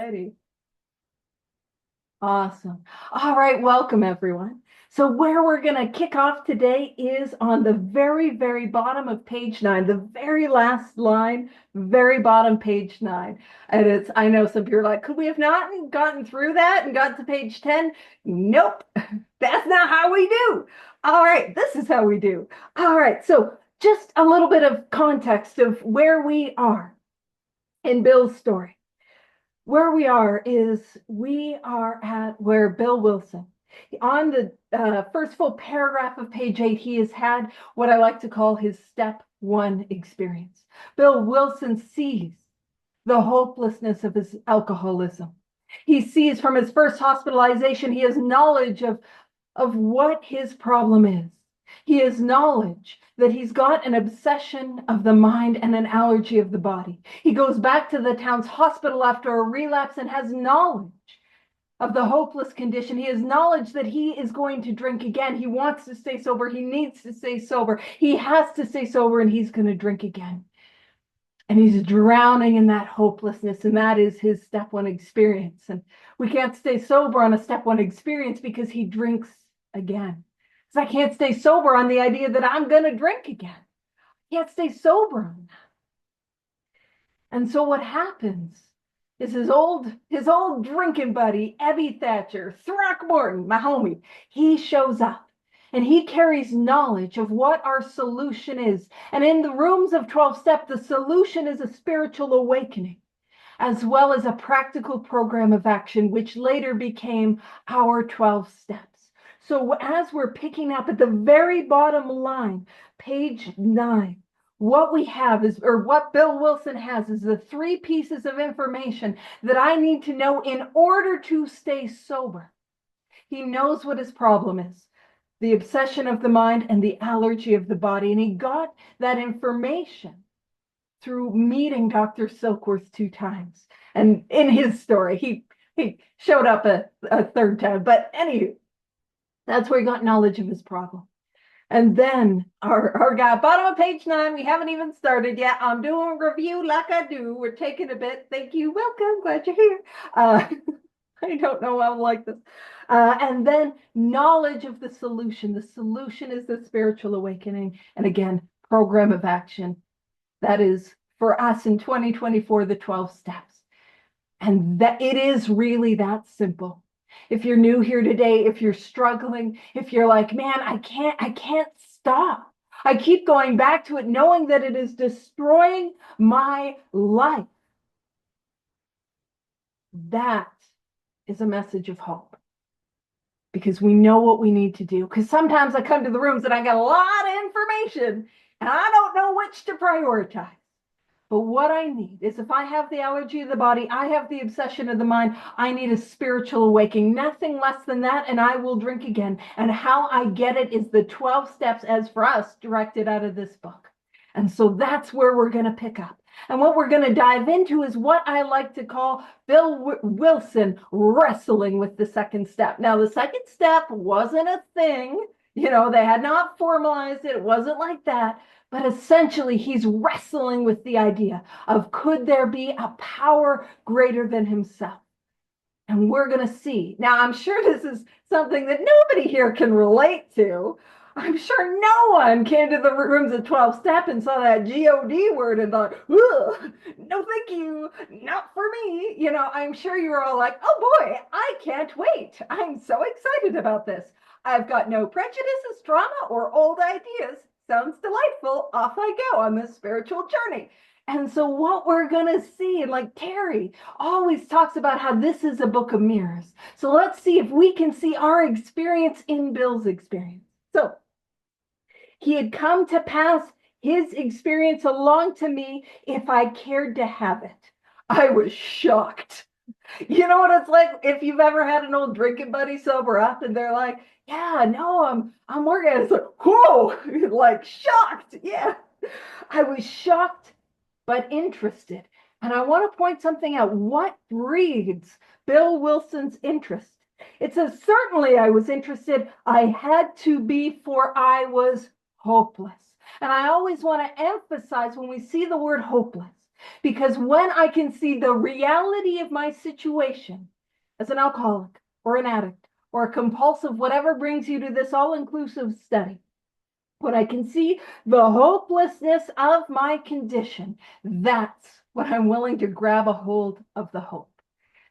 Alrighty. Awesome. All right, welcome everyone. So where we're going to kick off today is on the very, very bottom of page 9, the very last line, very bottom page 9. And I know some people are like, could we have not gotten through that and got to page 10? Nope, that's not how we do. All right, this is how we do. All right, so just a little bit of context of where we are in Bill's story. Where we are at where Bill Wilson, on the first full paragraph of page 8, he has had what I like to call his step 1 experience. Bill Wilson sees the hopelessness of his alcoholism. He sees from his first hospitalization, he has knowledge of what his problem is. He has knowledge that he's got an obsession of the mind and an allergy of the body. He goes back to the town's hospital after a relapse and has knowledge of the hopeless condition. He has knowledge that he is going to drink again. He wants to stay sober. He needs to stay sober. He has to stay sober, and he's going to drink again. And he's drowning in that hopelessness, and that is his step 1 experience. And we can't stay sober on a step 1 experience because he drinks again. I can't stay sober on the idea that I'm going to drink again. I can't stay sober on that. And so what happens is his old drinking buddy, Ebby Thatcher, Throckmorton, my homie, he shows up and he carries knowledge of what our solution is. And in the rooms of 12 Step, the solution is a spiritual awakening, as well as a practical program of action, which later became our 12 Steps. So as we're picking up at the very bottom line, page 9, what we have is, or what Bill Wilson has, is the 3 pieces of information that I need to know in order to stay sober. He knows what his problem is, the obsession of the mind and the allergy of the body. And he got that information through meeting Dr. Silkworth 2 times. And in his story, he showed up a 3rd time. But anyway, that's where he got knowledge of his problem. And then our guy, bottom of page 9, we haven't even started yet. I'm doing a review like I do. We're taking a bit. Thank you. Welcome. Glad you're here. I don't know how I'm like this. And then knowledge of the solution. The solution is the spiritual awakening. And again, program of action. That is for us in 2024, the 12 steps. And that it is really that simple. If you're new here today, if you're struggling, if you're like, man, I can't stop. I keep going back to it, knowing that it is destroying my life. That is a message of hope. Because we know what we need to do. Because sometimes I come to the rooms and I got a lot of information and I don't know which to prioritize. But what I need is, if I have the allergy of the body, I have the obsession of the mind, I need a spiritual awakening, nothing less than that, and I will drink again. And how I get it is the 12 steps, as for us, directed out of this book. And so that's where we're going to pick up. And what we're going to dive into is what I like to call Bill Wilson wrestling with the 2nd step. Now, the 2nd step wasn't a thing. You know, they had not formalized it. It wasn't like that. But essentially, he's wrestling with the idea of, could there be a power greater than himself? And we're going to see. Now, I'm sure this is something that nobody here can relate to. I'm sure no one came to the rooms of 12 Step and saw that G-O-D word and thought, no, thank you, not for me. You know, I'm sure you were all like, oh boy, I can't wait. I'm so excited about this. I've got no prejudices, trauma, or old ideas. Sounds delightful. Off I go on this spiritual journey. And so what we're going to see, and like Terry always talks about how this is a book of mirrors. So let's see if we can see our experience in Bill's experience. So he had come to pass his experience along to me if I cared to have it. I was shocked. You know what it's like if you've ever had an old drinking buddy sober up and they're like, yeah, no, I'm working. It's like, whoa, like shocked. Yeah. I was shocked, but interested. And I want to point something out. What breeds Bill Wilson's interest? It says, certainly I was interested. I had to be, for I was hopeless. And I always want to emphasize when we see the word hopeless, Because when I can see the reality of my situation as an alcoholic or an addict or a compulsive, whatever brings you to this all-inclusive study, when I can see the hopelessness of my condition, that's when I'm willing to grab a hold of the hope.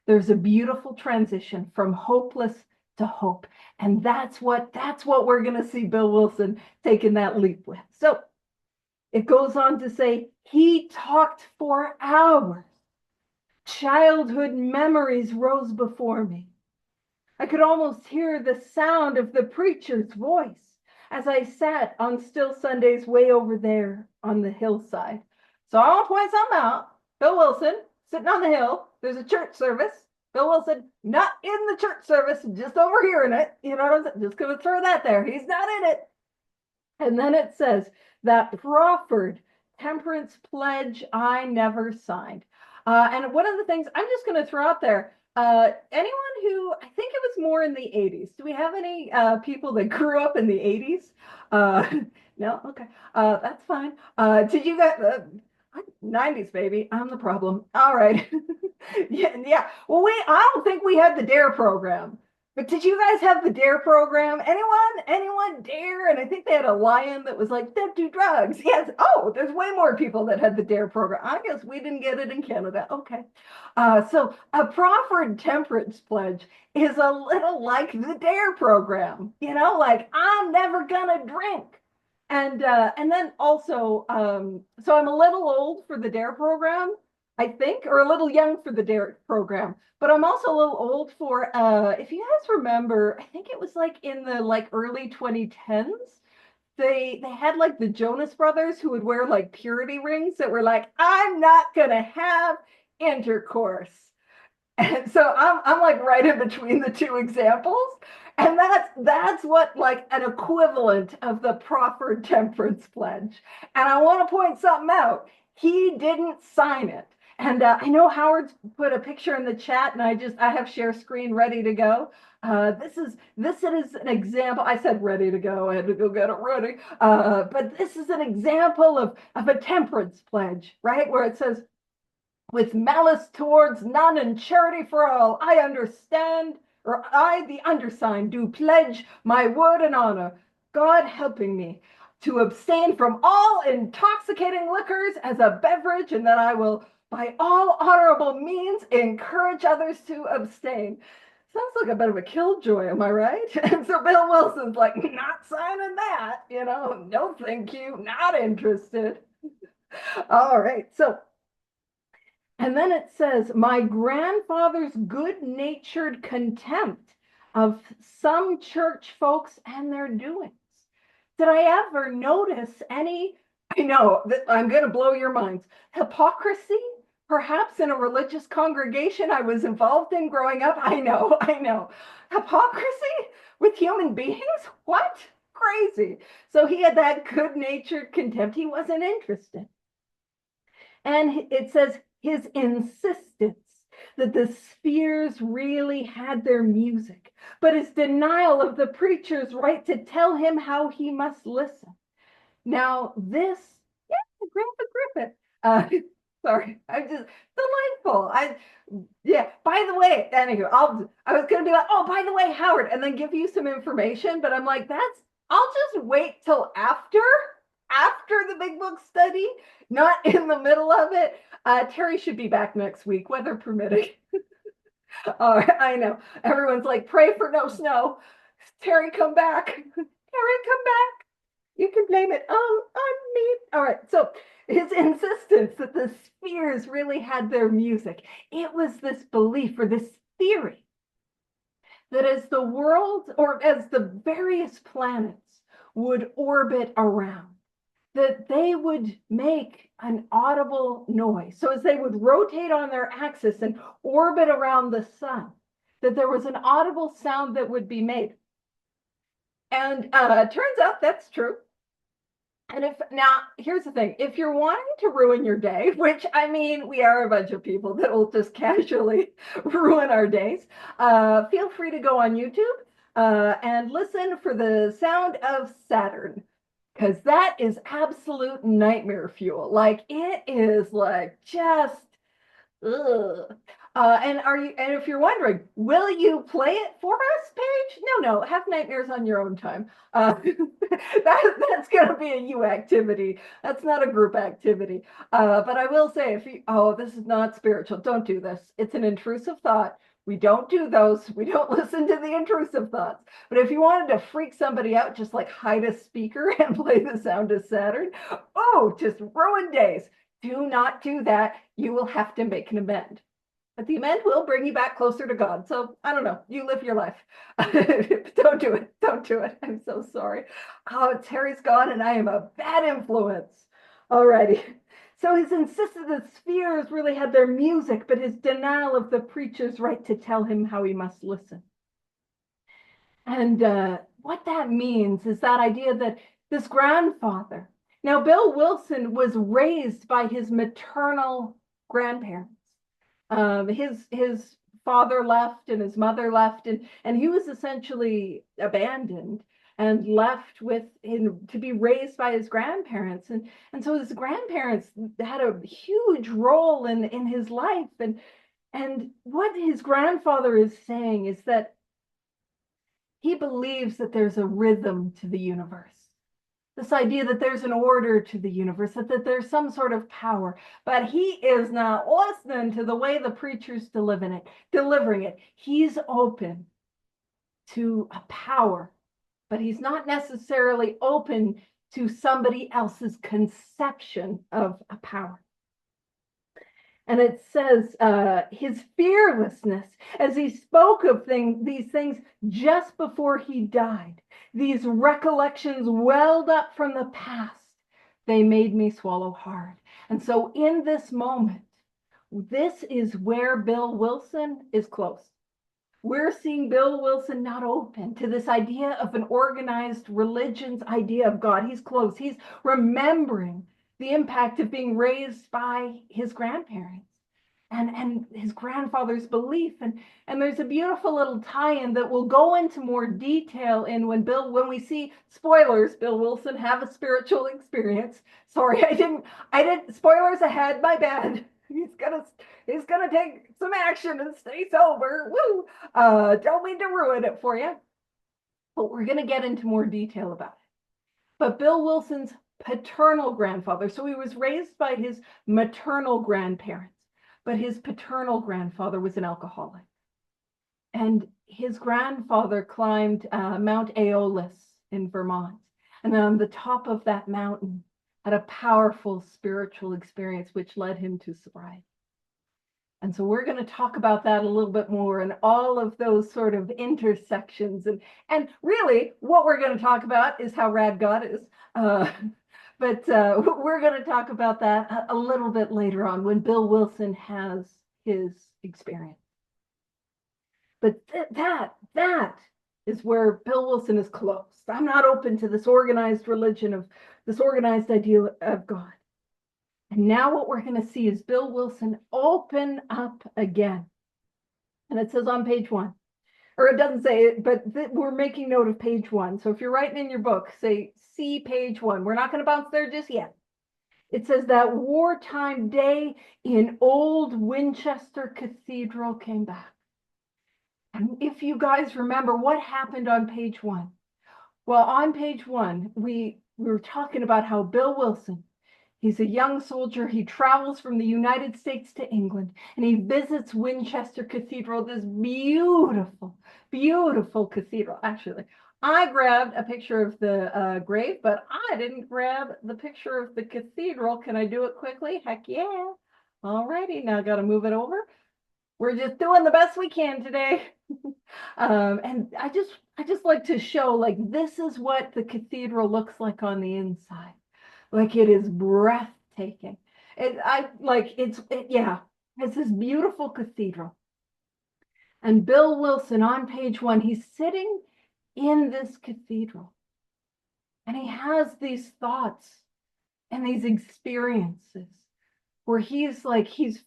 There's a beautiful transition from hopeless to hope. And that's what we're going to see Bill Wilson taking that leap with. So it goes on to say, he talked for hours. Childhood memories rose before me. I could almost hear the sound of the preacher's voice as I sat on still Sundays way over there on the hillside. So I want to point something out. Bill Wilson, sitting on the hill, there's a church service. Bill Wilson, not in the church service, just overhearing it. You know what I'm saying? Just going to throw that there. He's not in it. And then it says, that proffered temperance pledge I never signed. And one of the things I'm just going to throw out there, anyone who, I think it was more in the 80s. Do we have any people that grew up in the 80s? No? Okay. That's fine. Did you guys, 90s, baby. I'm the problem. All right. Yeah. Well, I don't think we had the DARE program. But did you guys have the DARE program? Anyone DARE? And I think they had a lion that was like, don't do drugs. Yes. Oh, there's way more people that had the DARE program. I guess we didn't get it in Canada. Okay. So a proffered temperance pledge is a little like the DARE program, like I'm never gonna drink. And then also, so I'm a little old for the DARE program, I think, or a little young for the DARE program. But I'm also a little old for, if you guys remember, I think it was like in the early 2010s, they had like the Jonas Brothers who would wear like purity rings that were like, I'm not gonna have intercourse. And so I'm like right in between the two examples. And that's what like an equivalent of the proffered temperance pledge. And I want to point something out. He didn't sign it. And I know Howard's put a picture in the chat, and I have share screen ready to go. This is an example. I said ready to go. I had to go get it ready. But this is an example of a temperance pledge, right? Where it says, with malice towards none and charity for all, I understand, or I, the undersigned, do pledge my word and honor, God helping me, to abstain from all intoxicating liquors as a beverage, and that I will, by all honorable means, encourage others to abstain. Sounds like a bit of a killjoy, am I right? And so Bill Wilson's like, not signing that, no thank you, not interested. All right, so, and then it says, my grandfather's good-natured contempt of some church folks and their doings. Did I ever notice any, I know that I'm going to blow your minds, hypocrisy, perhaps in a religious congregation I was involved in growing up? I know. Hypocrisy with human beings? What? Crazy. So he had that good-natured contempt. He wasn't interested. And it says, his insistence that the spheres really had their music, but his denial of the preacher's right to tell him how he must listen. Now this, yeah, Grandpa Griffith. Sorry, I'm just delightful. By the way, anywho, I was gonna be like, oh, by the way, Howard, and then give you some information, but I'm like, I'll just wait till after the big book study, not in the middle of it. Terry should be back next week, weather permitting. I know. Everyone's like, pray for no snow. Terry, come back. Terry, come back. You can blame it on me. All right. So his insistence that the spheres really had their music, it was this belief or this theory that as the world or as the various planets would orbit around, that they would make an audible noise. So as they would rotate on their axis and orbit around the sun, that there was an audible sound that would be made. And it turns out that's true. And now, here's the thing, if you're wanting to ruin your day, which I mean, we are a bunch of people that will just casually ruin our days, feel free to go on YouTube and listen for the sound of Saturn. because that is absolute nightmare fuel. Like it is like just ugh. And if you're wondering, will you play it for us, Paige? No, have nightmares on your own time. That's gonna be a you activity. That's not a group activity. But I will say, if you, oh, this is not spiritual, don't do this. It's an intrusive thought. We don't do those. We don't listen to the intrusive thoughts. But if you wanted to freak somebody out, just like hide a speaker and play the sound of Saturn, oh, just ruin days. Do not do that. You will have to make an amend. But the amend will bring you back closer to God. So I don't know. You live your life. Don't do it. Don't do it. I'm so sorry. Oh, Terry's gone and I am a bad influence. Alrighty. So his insistence that spheres really had their music, but his denial of the preacher's right to tell him how he must listen. And what that means is that idea that this grandfather, now Bill Wilson was raised by his maternal grandparents. His father left and his mother left, and he was essentially abandoned and left with him to be raised by his grandparents. And so his grandparents had a huge role in his life. And what his grandfather is saying is that he believes that there's a rhythm to the universe. This idea that there's an order to the universe, that there's some sort of power, but he is not listening to the way the preacher's delivering it. He's open to a power, but he's not necessarily open to somebody else's conception of a power. And it says his fearlessness as he spoke of these things just before he died. These recollections welled up from the past. They made me swallow hard. And so in this moment, this is where Bill Wilson is close. We're seeing Bill Wilson not open to this idea of an organized religion's idea of God. He's close. He's remembering the impact of being raised by his grandparents and his grandfather's belief. And there's a beautiful little tie-in that will go into more detail in when we see spoilers, Bill Wilson have a spiritual experience. Sorry, I didn't spoilers ahead, my bad. He's gonna take some action and stay sober. Woo! Don't mean to ruin it for you. But we're gonna get into more detail about it. But Bill Wilson's paternal grandfather, so he was raised by his maternal grandparents, but his paternal grandfather was an alcoholic. And his grandfather climbed Mount Aeolus in Vermont. And on the top of that mountain had a powerful spiritual experience which led him to sobriety. And so we're going to talk about that a little bit more and all of those sort of intersections. And really what we're going to talk about is how rad God is. But we're going to talk about that a little bit later on when Bill Wilson has his experience. But that is where Bill Wilson is close. I'm not open to this organized religion of this organized idea of God. And now what we're going to see is Bill Wilson open up again. And it says on page 1, or it doesn't say it, but we're making note of page 1. So if you're writing in your book, say, see page 1. We're not going to bounce there just yet. It says that wartime day in old Winchester Cathedral came back. And if you guys remember what happened on page 1. Well, on page 1, we were talking about how Bill Wilson, he's a young soldier. He travels from the United States to England, and he visits Winchester Cathedral, this beautiful, beautiful cathedral. Actually, I grabbed a picture of the grave, but I didn't grab the picture of the cathedral. Can I do it quickly? Heck yeah. All righty, now I got to move it over. We're just doing the best we can today. And I just like to show, like, this is what the cathedral looks like on the inside. Like, it is breathtaking. It's this beautiful cathedral. And Bill Wilson on page 1, he's sitting in this cathedral. And he has these thoughts and these experiences where he's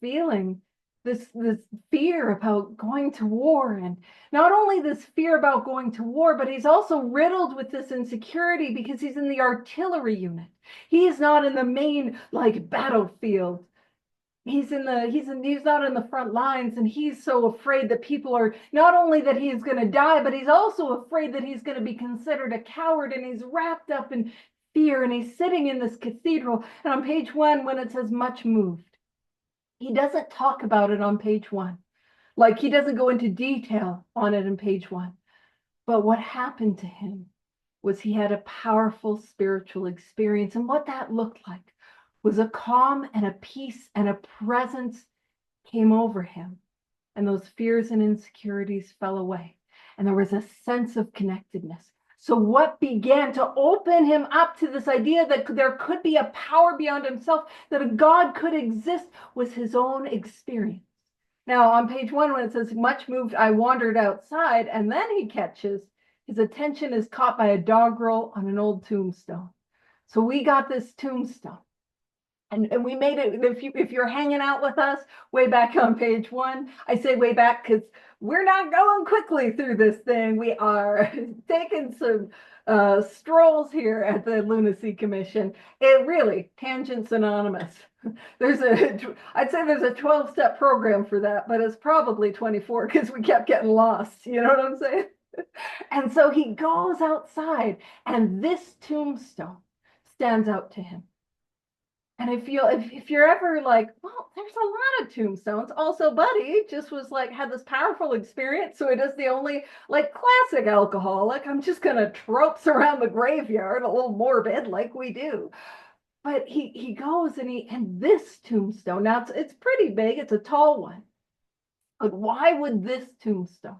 feeling this fear about going to war. And not only this fear about going to war, but he's also riddled with this insecurity because he's in the artillery unit. He's not in the main like battlefield. He's not in the front lines, and he's so afraid that people are not only that he is going to die, but he's also afraid that he's going to be considered a coward, and he's wrapped up in fear, and he's sitting in this cathedral. And on page 1, when it says much moved, he doesn't talk about it on page 1. Like, he doesn't go into detail on it in page 1. But what happened to him was he had a powerful spiritual experience, and what that looked like was a calm and a peace and a presence came over him. And those fears and insecurities fell away. And there was a sense of connectedness. So what began to open him up to this idea that there could be a power beyond himself, that a God could exist, was his own experience. Now, on page 1, when it says, much moved, I wandered outside, and then he catches, his attention is caught by a doggerel on an old tombstone. So we got this tombstone. And we made it, if you're hanging out with us way back on page 1, I say way back because we're not going quickly through this thing. We are taking some strolls here at the Lunacy Commission. It really, Tangents Anonymous. I'd say there's a 12-step program for that, but it's probably 24 because we kept getting lost. You know what I'm saying? And so he goes outside, and this tombstone stands out to him. And if you're ever like, well, there's a lot of tombstones. Also, Buddy just was like, had this powerful experience. So it is the only like classic alcoholic. I'm just gonna trope around the graveyard, a little morbid like we do. But he goes and this tombstone, now it's pretty big, it's a tall one. But why would this tombstone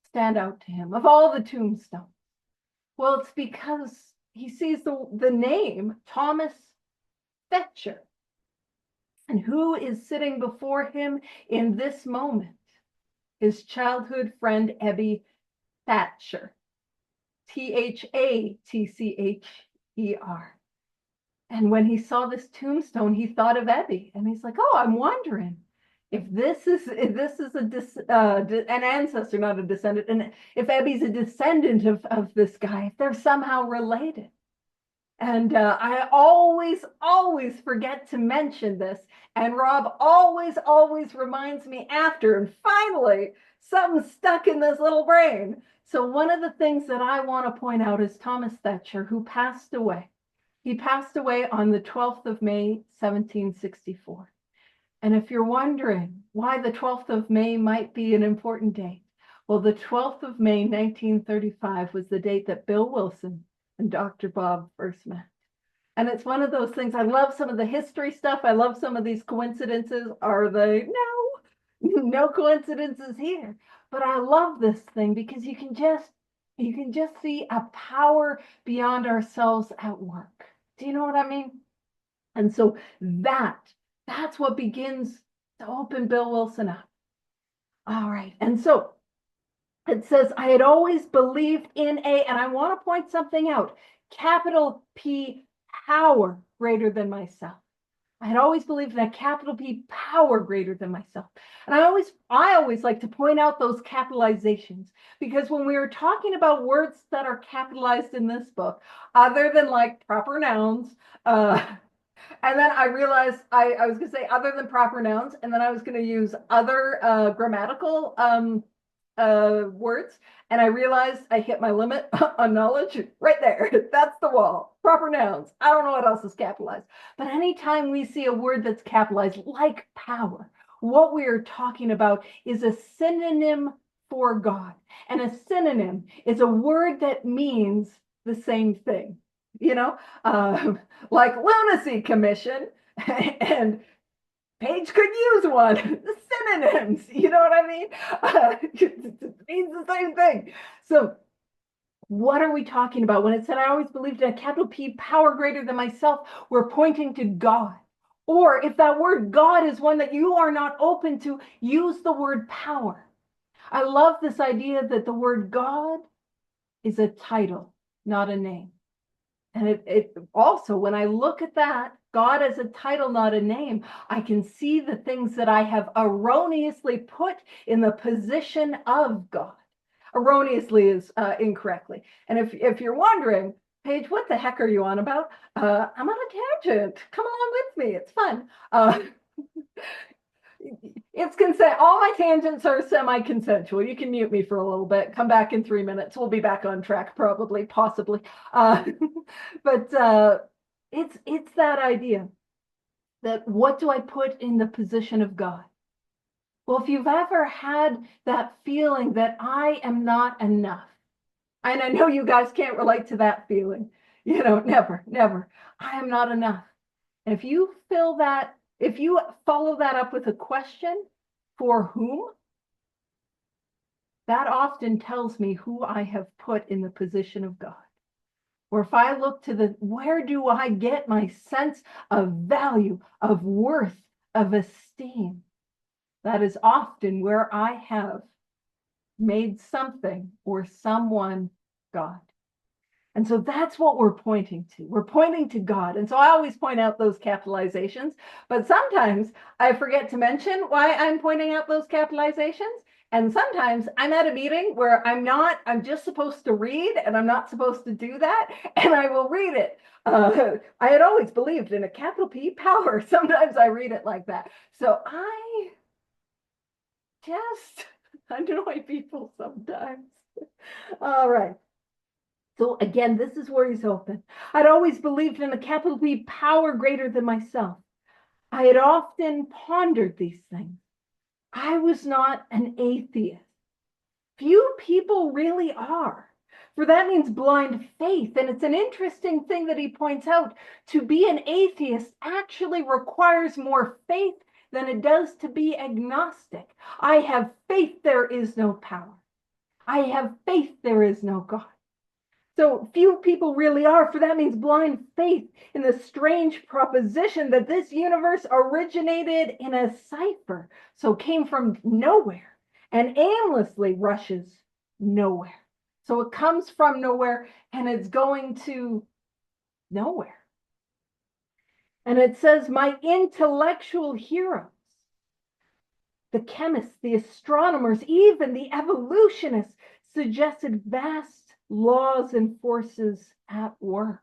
stand out to him of all the tombstones? Well, it's because he sees the name Thomas Thatcher. And who is sitting before him in this moment? His childhood friend, Ebby Thatcher. Thatcher. And when he saw this tombstone, he thought of Ebby. And he's like, oh, I'm wondering if this is an ancestor, not a descendant, and if Ebby's a descendant of this guy, if they're somehow related. And I always forget to mention this. And Rob always reminds me after. And finally, something stuck in this little brain. So one of the things that I want to point out is Thomas Thatcher, who passed away. He passed away on the 12th of May, 1764. And if you're wondering why the 12th of May might be an important date, well, the 12th of May, 1935 was the date that Bill Wilson and Dr. Bob first met. And it's one of those things. I love some of the history stuff. I love some of these coincidences. Are they? No coincidences here. But I love this thing because you can just see a power beyond ourselves at work. Do you know what I mean? And so that's what begins to open Bill Wilson up. All right. And so it says, I had always believed in and I want to point something out, capital P, power greater than myself. I had always believed in a capital P, power greater than myself. And I always like to point out those capitalizations, because when we were talking about words that are capitalized in this book, other than like proper nouns, and then I realized I was going to say other than proper nouns, and then I was going to use other grammatical words, and I realized I hit my limit on knowledge right there. That's the wall. Proper nouns. I don't know what else is capitalized. But anytime we see a word that's capitalized, like power, what we are talking about is a synonym for God. And a synonym is a word that means the same thing. You know, like Lunacy Commission and Paige could use one. Synonyms, you know what I mean? It means the same thing. So what are we talking about? When it said, I always believed in a capital P, power greater than myself, we're pointing to God. Or if that word God is one that you are not open to, use the word power. I love this idea that the word God is a title, not a name. And it also, when I look at that, God as a title, not a name. I can see the things that I have erroneously put in the position of God. Erroneously is incorrectly. And if you're wondering, Paige, what the heck are you on about? I'm on a tangent. Come along with me. It's fun. It's consent. All my tangents are semi-consensual. You can mute me for a little bit. Come back in 3 minutes. We'll be back on track, probably, possibly. But it's that idea that what do I put in the position of God? Well, if you've ever had that feeling that I am not enough, and I know you guys can't relate to that feeling, never, never. I am not enough. And if you follow that up with a question, for whom? That often tells me who I have put in the position of God. Or if I look to where do I get my sense of value, of worth, of esteem? That is often where I have made something or someone God. And so that's what we're pointing to. We're pointing to God. And so I always point out those capitalizations, but sometimes I forget to mention why I'm pointing out those capitalizations. And sometimes I'm at a meeting where I'm just supposed to read and I'm not supposed to do that. And I will read it. I had always believed in a capital P power. Sometimes I read it like that. So I just annoy people sometimes. All right. So again, this is where he's open. I'd always believed in a capital P power greater than myself. I had often pondered these things. I was not an atheist. Few people really are. For that means blind faith. And it's an interesting thing that he points out. To be an atheist actually requires more faith than it does to be agnostic. I have faith there is no power. I have faith there is no God. So few people really are, for that means blind faith in the strange proposition that this universe originated in a cipher, so came from nowhere and aimlessly rushes nowhere. So it comes from nowhere and it's going to nowhere. And it says, my intellectual heroes, the chemists, the astronomers, even the evolutionists suggested vast laws and forces at work.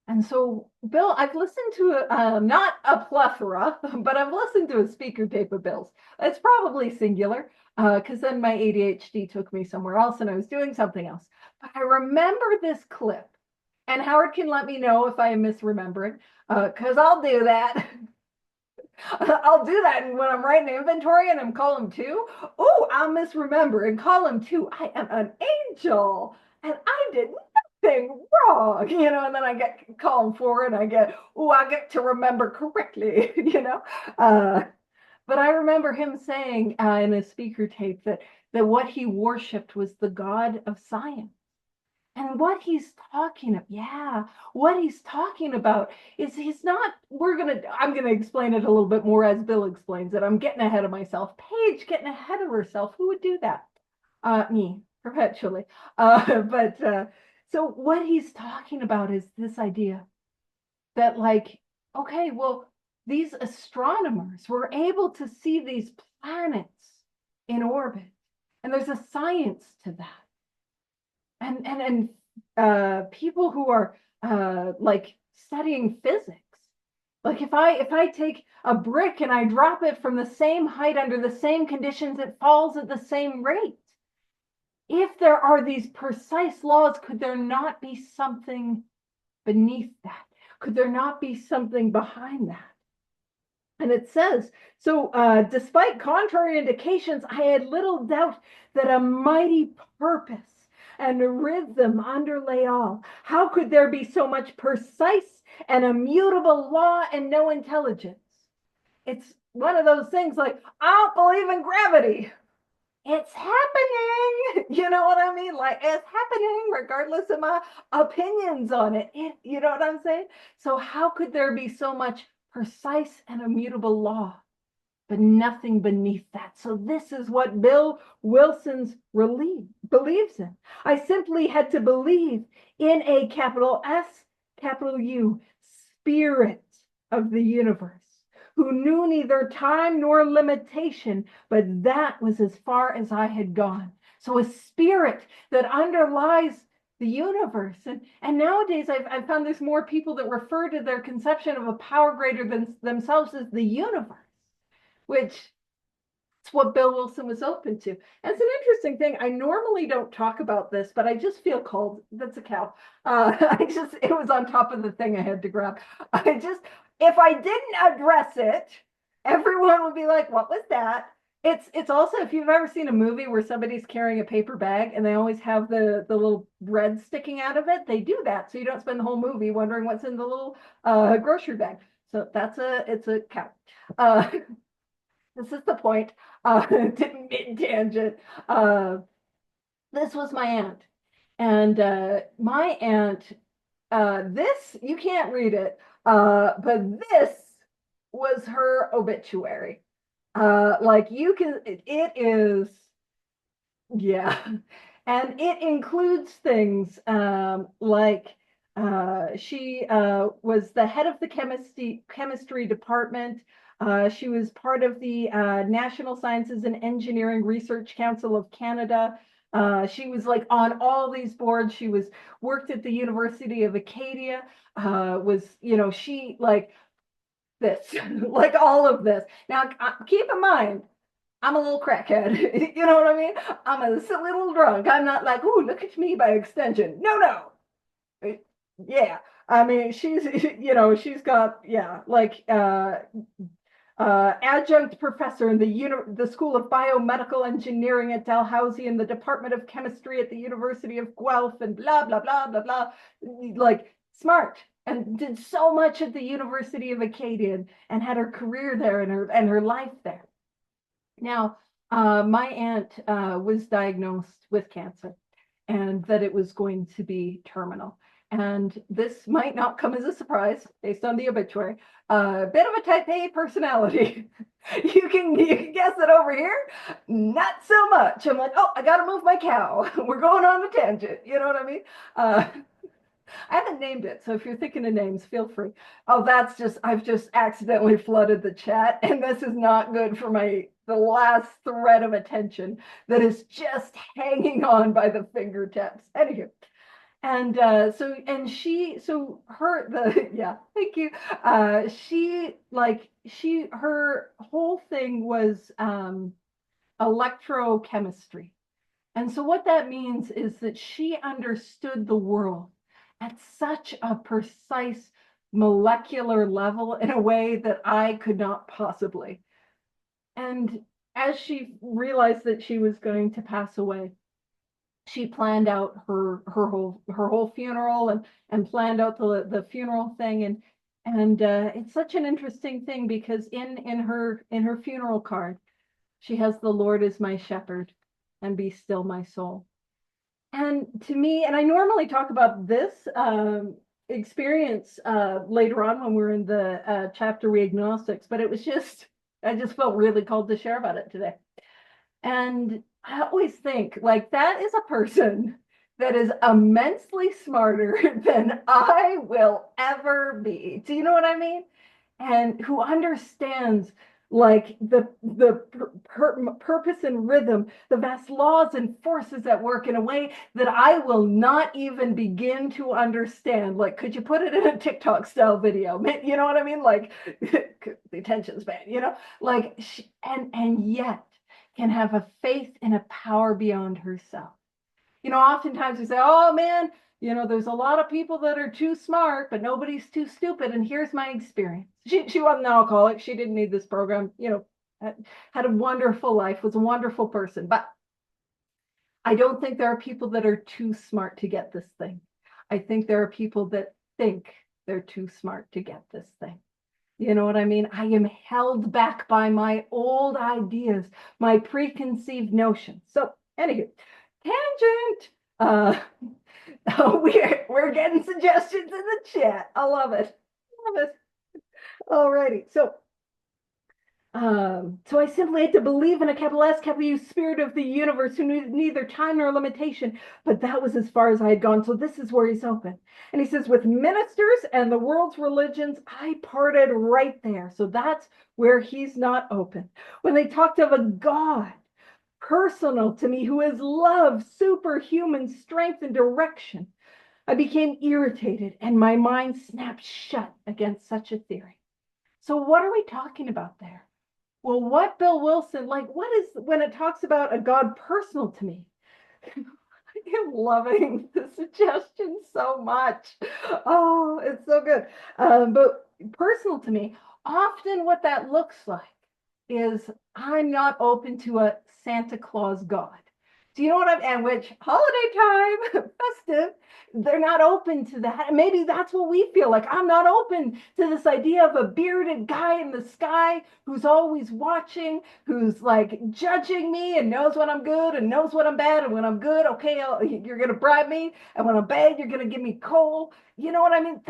And so, Bill, I've listened to not a plethora, but I've listened to a speaker tape of Bill's. It's probably singular, because then my ADHD took me somewhere else and I was doing something else. But I remember this clip, and Howard can let me know if I am misremembering, because I'll do that. I'll do that when I'm writing inventory and I'm column 2. Oh, I'll misremember in column 2. I am an angel and I did nothing wrong, and then I get column 4 and I get to remember correctly, But I remember him saying in a speaker tape that what he worshipped was the God of science. And what he's talking about is I'm gonna explain it a little bit more as Bill explains it. I'm getting ahead of myself. Paige getting ahead of herself. Who would do that? Me, perpetually. So what he's talking about is this idea that okay, well, these astronomers were able to see these planets in orbit. And there's a science to that. And people who are studying physics, if I take a brick and I drop it from the same height under the same conditions, it falls at the same rate. If there are these precise laws, could there not be something beneath that? Could there not be something behind that? And it says, so despite contrary indications, I had little doubt that a mighty purpose and rhythm underlay all. How could there be so much precise and immutable law and no intelligence? It's one of those things I don't believe in gravity. It's happening. You know what I mean? It's happening regardless of my opinions on it. You know what I'm saying? So how could there be so much precise and immutable law, but nothing beneath that? So this is what Bill Wilson's believes in. I simply had to believe in a capital S, capital U, spirit of the universe, who knew neither time nor limitation, but that was as far as I had gone. So a spirit that underlies the universe. And nowadays I've found there's more people that refer to their conception of a power greater than themselves as the universe, which it's what Bill Wilson was open to. And it's an interesting thing. I normally don't talk about this, but I just feel called. That's a cow. It was on top of the thing I had to grab. If I didn't address it, everyone would be like, what was that? It's also, if you've ever seen a movie where somebody's carrying a paper bag and they always have the little bread sticking out of it, they do that. So you don't spend the whole movie wondering what's in the little grocery bag. So it's a cow. This is the point. Mid-tangent. This was my aunt. And my aunt, this, you can't read it, but this was her obituary. Like you can, it is, yeah. And it includes things like she was the head of the chemistry department. She was part of the National Sciences and Engineering Research Council of Canada. She was like on all these boards. She was worked at the University of Acadia. She like this, like all of this. Now, keep in mind, I'm a little crackhead. You know what I mean? I'm a little drunk. I'm not like, ooh, look at me by extension. No. Yeah. I mean, she's got, yeah, like adjunct professor in the School of Biomedical Engineering at Dalhousie in the Department of Chemistry at the University of Guelph and blah, blah, blah, blah, blah. Like smart, and did so much at the University of Acadia and had her career there and her life there. Now, my aunt was diagnosed with cancer and that it was going to be terminal. And this might not come as a surprise based on the obituary. A bit of a type A personality. You can guess it over here. Not so much. I'm like, oh, I got to move my cow. We're going on a tangent. You know what I mean? I haven't named it, so if you're thinking of names, feel free. Oh, I've just accidentally flooded the chat, and this is not good for the last thread of attention that is just hanging on by the fingertips. Anywho, and yeah, thank you. Her whole thing was electrochemistry. And so what that means is that she understood the world at such a precise molecular level in a way that I could not possibly. And as she realized that she was going to pass away, she planned out her whole funeral and planned out the funeral thing. And it's such an interesting thing because in her funeral card, she has "The Lord is my shepherd, and be still my soul." And to me, and I normally talk about this experience later on when we're in the chapter We Agnostics, but I just felt really called to share about it today. And I always think like that is a person that is immensely smarter than I will ever be. Do you know what I mean? And who understands like the purpose and rhythm, the vast laws and forces at work in a way that I will not even begin to understand. Like, could you put it in a TikTok style video? You know what I mean? Like the attention span, like, and yet can have a faith in a power beyond herself. Oftentimes we say, oh man, there's a lot of people that are too smart, but nobody's too stupid. And here's my experience. She wasn't an alcoholic. She didn't need this program, had a wonderful life, was a wonderful person. But I don't think there are people that are too smart to get this thing. I think there are people that think they're too smart to get this thing. You know what I mean? I am held back by my old ideas, my preconceived notions. So anywho, tangent. We're getting suggestions in the chat. I love it. Alrighty. So So I simply had to believe in a capital S, capital U spirit of the universe who knew neither time nor limitation. But that was as far as I had gone. So this is where he's open. And he says, with ministers and the world's religions, I parted right there. So that's where he's not open. When they talked of a God personal to me who is love, superhuman strength, and direction, I became irritated and my mind snapped shut against such a theory. So what are we talking about there? Well, what Bill Wilson, like, what is when it talks about a God personal to me? I'm loving the suggestion so much. Oh, it's so good. But personal to me, often what that looks like is I'm not open to a Santa Claus God. Do you know what I'm, and which holiday time, festive, they're not open to that. Maybe that's what we feel like. I'm not open to this idea of a bearded guy in the sky who's always watching, who's like judging me and knows when I'm good and knows when I'm bad. And when I'm good, okay, you're going to bribe me. And when I'm bad, you're going to give me coal. You know what I mean?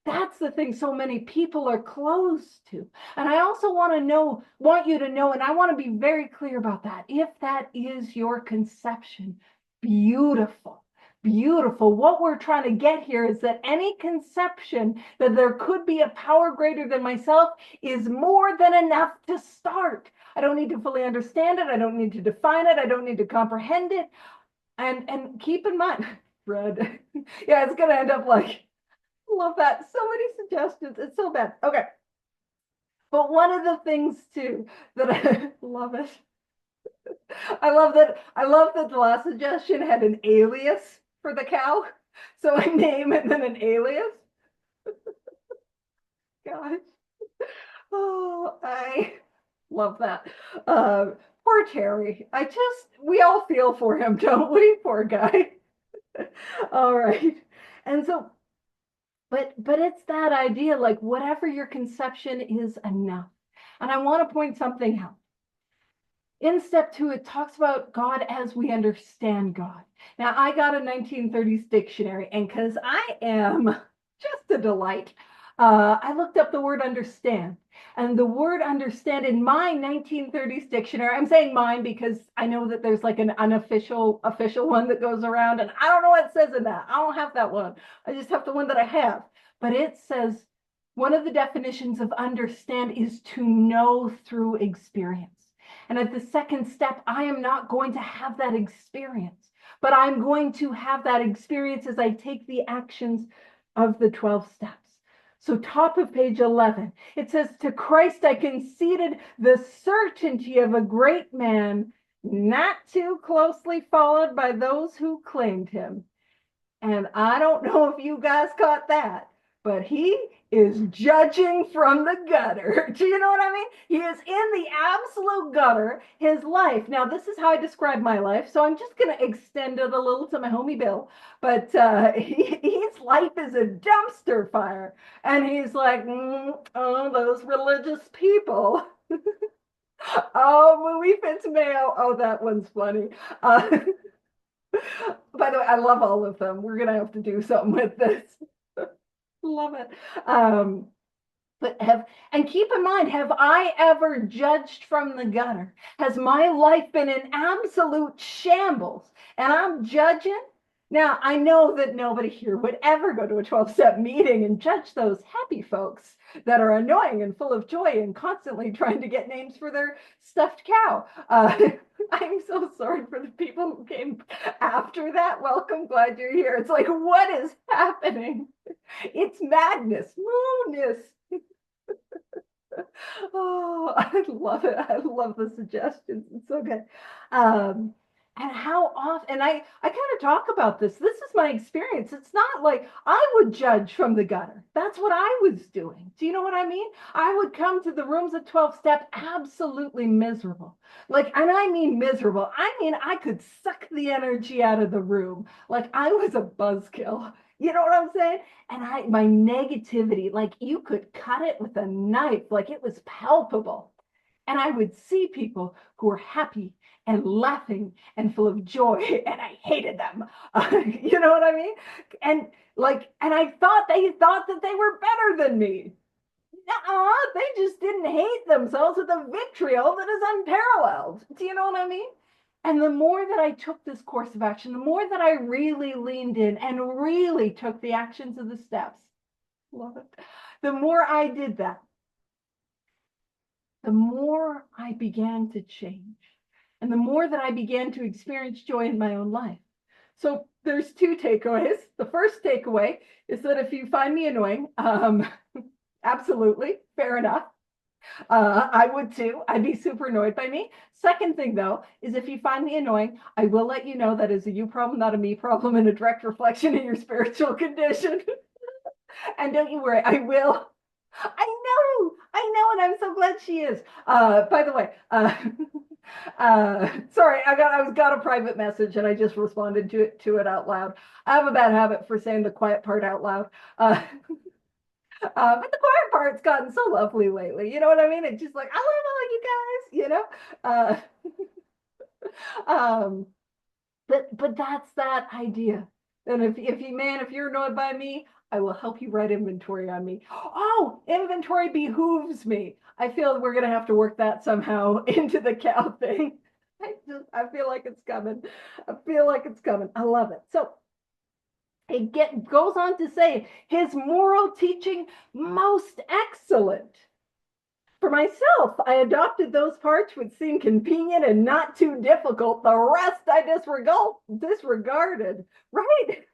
That's the thing so many people are closed to. And I also want you to know, and I want to be very clear about that. If that is your conception, beautiful, beautiful. What we're trying to get here is that any conception that there could be a power greater than myself is more than enough to start. I don't need to fully understand it. I don't need to define it. I don't need to comprehend it. And keep in mind, Fred, yeah, it's going to end up like, love that. So many suggestions. It's so bad. Okay. But one of the things too that I love it. I love that the last suggestion had an alias for the cow. So a name and then an alias. Gosh. Oh, I love that. Poor Terry. We all feel for him, don't we? Poor guy. All right. And so but it's that idea, like whatever your conception is enough. And I want to point something out. In step 2, it talks about God as we understand God. Now, I got a 1930s dictionary, and because I am just a delight, I looked up the word understand. And the word understand in my 1930s dictionary, I'm saying mine because I know that there's like an unofficial official one that goes around, and I don't know what it says in that. I don't have that one. I just have the one that I have. But it says one of the definitions of understand is to know through experience. And at the second step, I am not going to have that experience, but I'm going to have that experience as I take the actions of the 12 steps. So top of page 11, it says, to Christ I conceded the certainty of a great man, not too closely followed by those who claimed him. And I don't know if you guys caught that, but he is judging from the gutter. Do you know what I mean? He is in the absolute gutter, his life. Now, this is how I describe my life, so I'm just going to extend it a little to my homie Bill. But his life is a dumpster fire. And he's like, oh, those religious people. Oh, movie fits mayo. Oh, that one's funny. By the way, I love all of them. We're going to have to do something with this. Love it. And keep in mind, have I ever judged from the gutter? Has my life been in absolute shambles and I'm judging? Now, I know that nobody here would ever go to a 12-step meeting and judge those happy folks that are annoying and full of joy and constantly trying to get names for their stuffed cow. I'm so sorry for the people who came after that. Welcome, glad you're here. It's like, what is happening? It's madness, moonness. Oh, I love it. I love the suggestions. It's so good. And how often, and I kind of talk about this. This is my experience. It's not like I would judge from the gutter. That's what I was doing. Do you know what I mean? I would come to the rooms at 12 step absolutely miserable. Like, and I mean miserable. I mean, I could suck the energy out of the room. Like I was a buzzkill. You know what I'm saying? And my negativity, like you could cut it with a knife, like it was palpable. And I would see people who were happy and laughing and full of joy, and I hated them. You know what I mean? And I thought they thought that they were better than me. They just didn't hate themselves with a vitriol that is unparalleled. Do you know what I mean? And the more that I took this course of action, the more that I really leaned in and really took the actions of the steps, love it, the more I did that, the more I began to change. And the more that I began to experience joy in my own life. So there's two takeaways. The first takeaway is that if you find me annoying, absolutely, fair enough. I would too. I'd be super annoyed by me. Second thing, though, is if you find me annoying, I will let you know that is a you problem, not a me problem, and a direct reflection of your spiritual condition. And don't you worry, I will. I know, and I'm so glad she is. By the way, sorry, I got a private message and I just responded to it out loud. I have a bad habit for saying the quiet part out loud. But the quiet part's gotten so lovely lately. You know what I mean? It's just like, I love all you guys, but that's that idea. And if you're annoyed by me, I will help you write inventory on me. Oh, inventory behooves me. I feel we're gonna have to work that somehow into the cow thing. I feel like it's coming. I love it. So it goes on to say, his moral teaching most excellent. For myself, I adopted those parts which seemed convenient and not too difficult. The rest I disregarded. Right?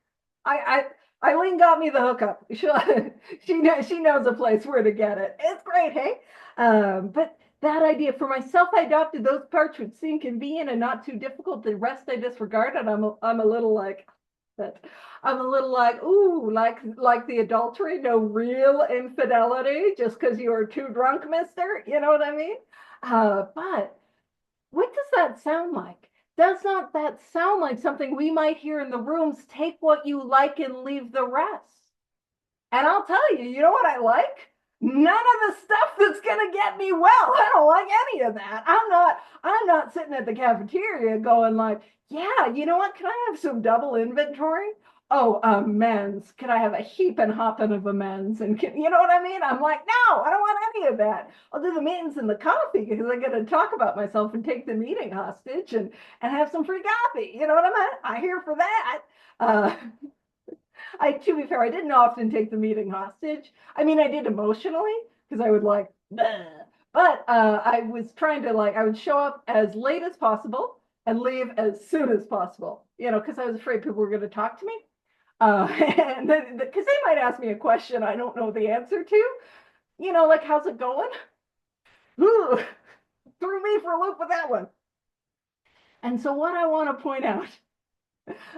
Eileen got me the hookup. She knows a place where to get it. It's great, hey? But that idea, for myself, I adopted those parts which seemed convenient and not too difficult. The rest I disregarded. I'm a little like that. I'm a little like, ooh, like the adultery, no real infidelity, just because you are too drunk, mister. You know what I mean? But what does that sound like? Does not that sound like something we might hear in the rooms? Take what you like and leave the rest. And I'll tell you, you know what I like? None of the stuff that's gonna get me well. I don't like any of that. I'm not sitting at the cafeteria going like, yeah, you know what? Can I have some double inventory? Oh, amends. Can I have a heap and hopping of amends? And you know what I mean? I'm like, no, I don't want any of that. I'll do the meetings and the coffee because I get to talk about myself and take the meeting hostage and have some free coffee. You know what I mean? I'm here for that. To be fair, I didn't often take the meeting hostage. I mean, I did emotionally because I would like, bleh. But I was trying to I would show up as late as possible and leave as soon as possible, because I was afraid people were going to talk to me. And because they might ask me a question I don't know the answer to, like, how's it going? Ooh, threw me for a loop with that one. And so what I want to point out,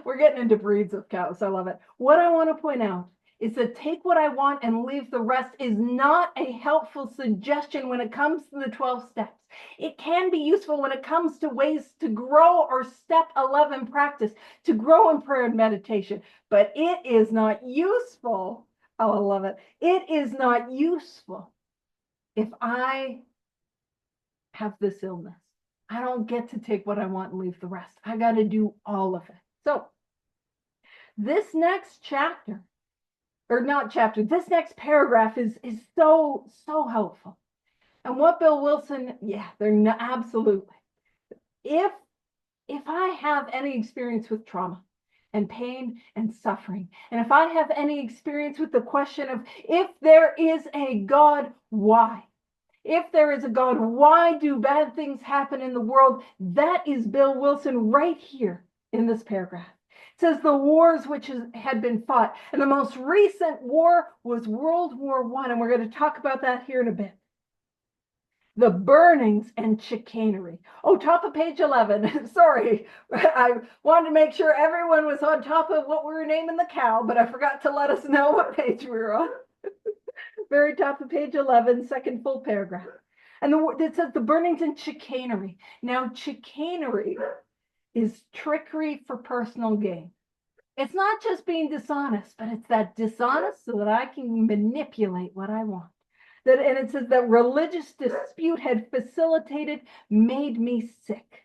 we're getting into breeds of cows. I love it. What I want to point out is that take what I want and leave the rest is not a helpful suggestion when it comes to the 12 steps. It can be useful when it comes to ways to grow or step 11 practice, to grow in prayer and meditation, but it is not useful. Oh, I love it. It is not useful if I have this illness. I don't get to take what I want and leave the rest. I got to do all of it. So this next chapter, or not chapter, this next paragraph is so helpful. And what Bill Wilson, they're not, absolutely. If I have any experience with trauma and pain and suffering, and if I have any experience with the question of if there is a God, why? If there is a God, why do bad things happen in the world? That is Bill Wilson right here in this paragraph. It says the wars which had been fought, and the most recent war was World War I, and we're going to talk about that here in a bit. The burnings and chicanery. Oh, top of page 11. Sorry, I wanted to make sure everyone was on top of what we were naming the cow, but I forgot to let us know what page we were on. Very top of page 11, second full paragraph. And it says the burnings and chicanery. Now, chicanery is trickery for personal gain. It's not just being dishonest, but it's that dishonest so that I can manipulate what I want. And it says that religious dispute had made me sick.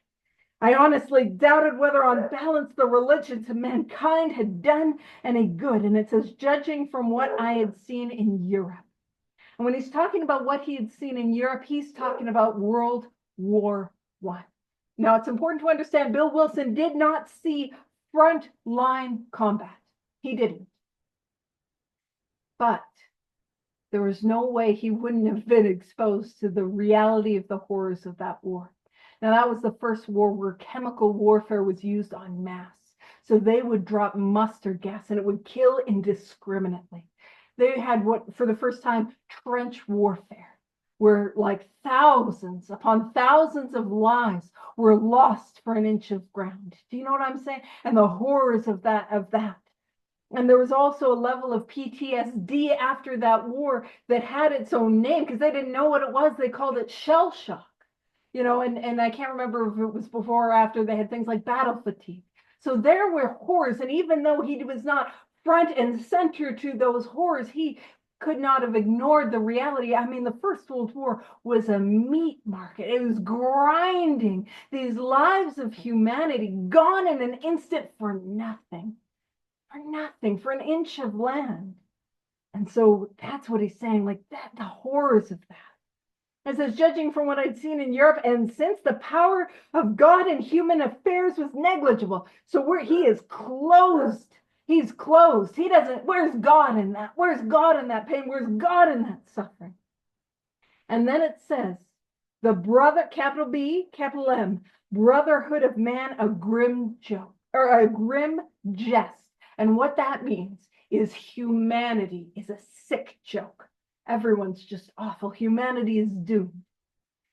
I honestly doubted whether on balance the religions of mankind had done any good. And it says, judging from what I had seen in Europe. And when he's talking about what he had seen in Europe, he's talking about World War I. Now, it's important to understand Bill Wilson did not see front line combat. He didn't. But there was no way he wouldn't have been exposed to the reality of the horrors of that war. Now, that was the first war where chemical warfare was used en masse. So they would drop mustard gas and it would kill indiscriminately. They had what, for the first time, trench warfare, where like thousands upon thousands of lives were lost for an inch of ground. Do you know what I'm saying? And the horrors of that. And there was also a level of PTSD after that war that had its own name because they didn't know what it was. They called it shell shock, and I can't remember if it was before or after they had things like battle fatigue. So there were horrors. And even though he was not front and center to those horrors, he could not have ignored the reality. I mean, the First World War was a meat market. It was grinding these lives of humanity gone in an instant for nothing. For an inch of land. And so that's what he's saying, like that, the horrors of that. It says, judging from what I'd seen in Europe, and since the power of God in human affairs was negligible. So he is closed. He's closed. He doesn't, where's God in that? Where's God in that pain? Where's God in that suffering? And then it says, the brother, capital B, capital M, brotherhood of man, a grim joke, or a grim jest. And what that means is humanity is a sick joke. Everyone's just awful. Humanity is doomed.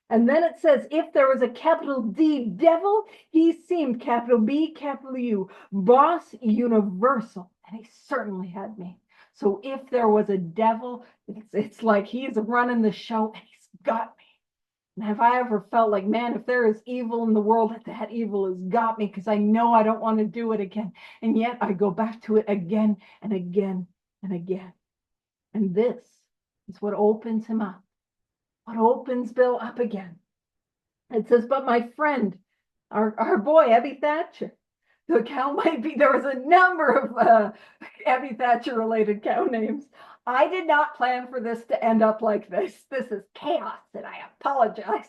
And then it says, if there was a capital D devil, he seemed capital B, capital U, boss universal. And he certainly had me. So if there was a devil, it's like he's running the show and he's got me. And have I ever felt like, man, if there is evil in the world, that evil has got me because I know I don't want to do it again. And yet I go back to it again and again and again. And this is what opens him up, what opens Bill up again. It says, but my friend, our boy, Ebby Thatcher, the cow might be, there was a number of Ebby Thatcher related cow names. I did not plan for this to end up like this. This is chaos, and I apologize.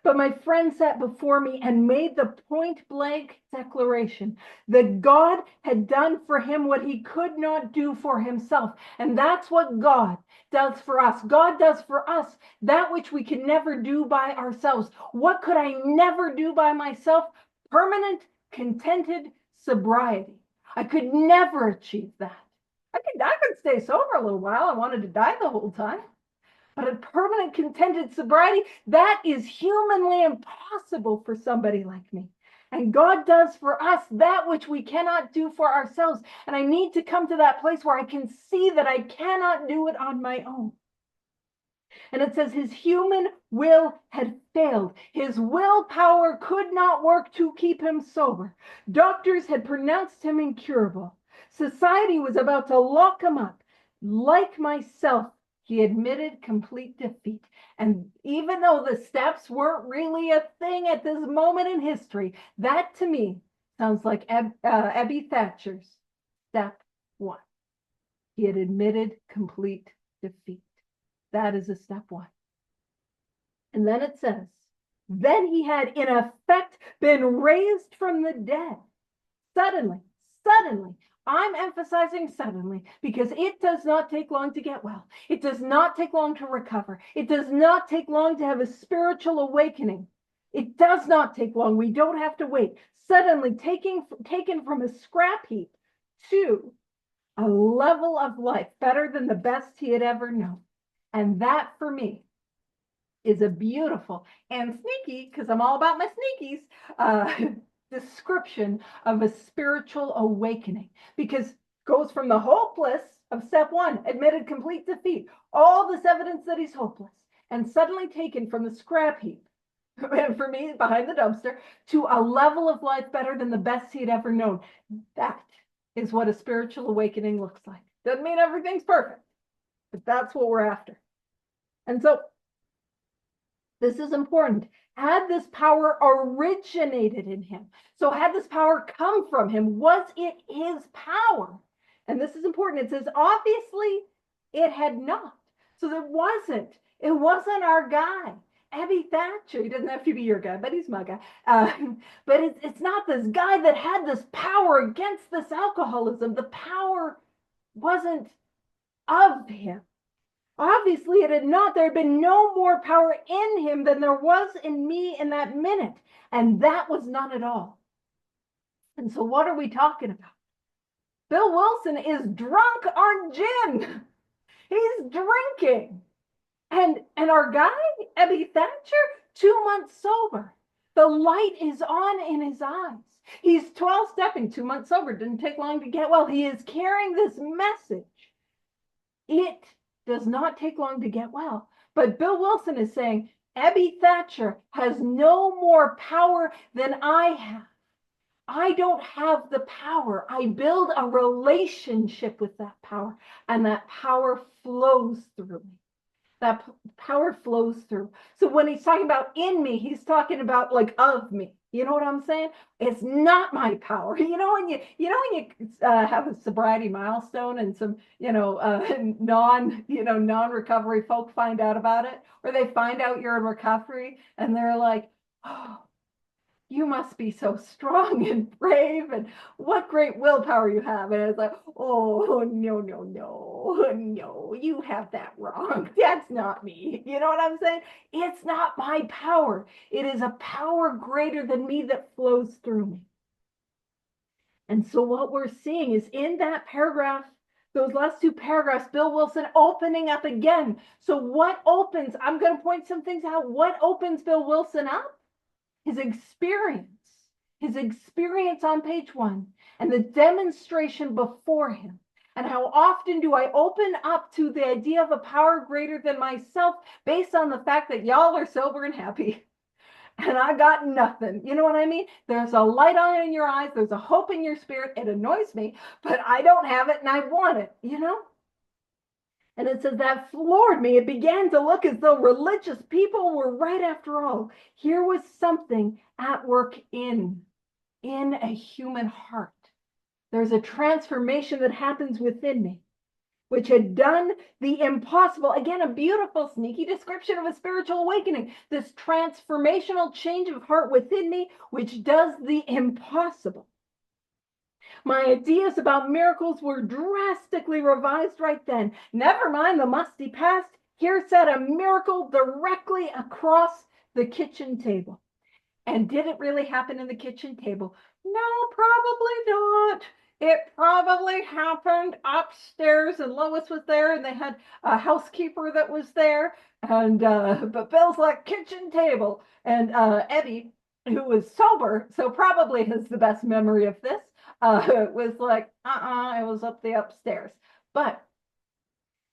But my friend sat before me and made the point blank declaration that God had done for him what he could not do for himself. And that's what God does for us. God does for us that which we can never do by ourselves. What could I never do by myself? Permanent, contented sobriety. I could never achieve that. I could stay sober a little while. I wanted to die the whole time. But a permanent contented sobriety, that is humanly impossible for somebody like me. And God does for us that which we cannot do for ourselves. And I need to come to that place where I can see that I cannot do it on my own. And it says his human will had failed. His willpower could not work to keep him sober. Doctors had pronounced him incurable. Society was about to lock him up. Like myself, he admitted complete defeat. And even though the steps weren't really a thing at this moment in history, that to me sounds like Ebby Thatcher's step one. He had admitted complete defeat. That is a step one. And then it says, then he had in effect been raised from the dead. Suddenly, I'm emphasizing suddenly because it does not take long to get well. It does not take long to recover. It does not take long to have a spiritual awakening. It does not take long. We don't have to wait. Suddenly taken from a scrap heap to a level of life better than the best he had ever known. And that for me is a beautiful and sneaky, because I'm all about my sneakies, description of a spiritual awakening, because it goes from the hopeless of step one, admitted complete defeat, all this evidence that he's hopeless, and suddenly taken from the scrap heap, and for me, behind the dumpster, to a level of life better than the best he'd ever known. That is what a spiritual awakening looks like. Doesn't mean everything's perfect, but that's what we're after. And so this is important. Had this power originated in him? So had this power come from him? Was it his power? And this is important. It says, obviously, it had not. So it wasn't our guy. Ebby Thatcher, he doesn't have to be your guy, but he's my guy. But it's not this guy that had this power against this alcoholism. The power wasn't of him. Obviously, it had not. There had been no more power in him than there was in me in that minute. And that was none at all. And so what are we talking about? Bill Wilson is drunk on gin. He's drinking. And our guy, Ebby Thatcher, 2 months sober. The light is on in his eyes. He's 12-stepping, 2 months sober. Didn't take long to get well. He is carrying this message. It does not take long to get well. But Bill Wilson is saying, Ebby Thatcher has no more power than I have. I don't have the power. I build a relationship with that power, and that power flows through me. That power flows through. So when he's talking about in me, he's talking about like of me. You know what I'm saying? It's not my power. When you have a sobriety milestone and some non-recovery folk find out about it, or they find out you're in recovery and they're like, oh, you must be so strong and brave, and what great willpower you have. And it's like, oh, no, you have that wrong. That's not me. You know what I'm saying? It's not my power. It is a power greater than me that flows through me. And so what we're seeing is in that paragraph, those last two paragraphs, Bill Wilson opening up again. So what opens? I'm going to point some things out. What opens Bill Wilson up? His experience on page 1, and the demonstration before him. And how often do I open up to the idea of a power greater than myself based on the fact that y'all are sober and happy and I got nothing? You know what I mean? There's a light on in your eyes. There's a hope in your spirit. It annoys me, but I don't have it and I want it, And it says that floored me. It began to look as though religious people were right after all. Here was something at work in a human heart. There's a transformation that happens within me, which had done the impossible. Again, a beautiful, sneaky description of a spiritual awakening. This transformational change of heart within me, which does the impossible. My ideas about miracles were drastically revised right then. Never mind the musty past. Here sat a miracle directly across the kitchen table. And did it really happen in the kitchen table? No, probably not. It probably happened upstairs, and Lois was there, and they had a housekeeper that was there. And but Bill's like, kitchen table. And Ebby, who was sober, so probably has the best memory of this, was like, it was up the upstairs. But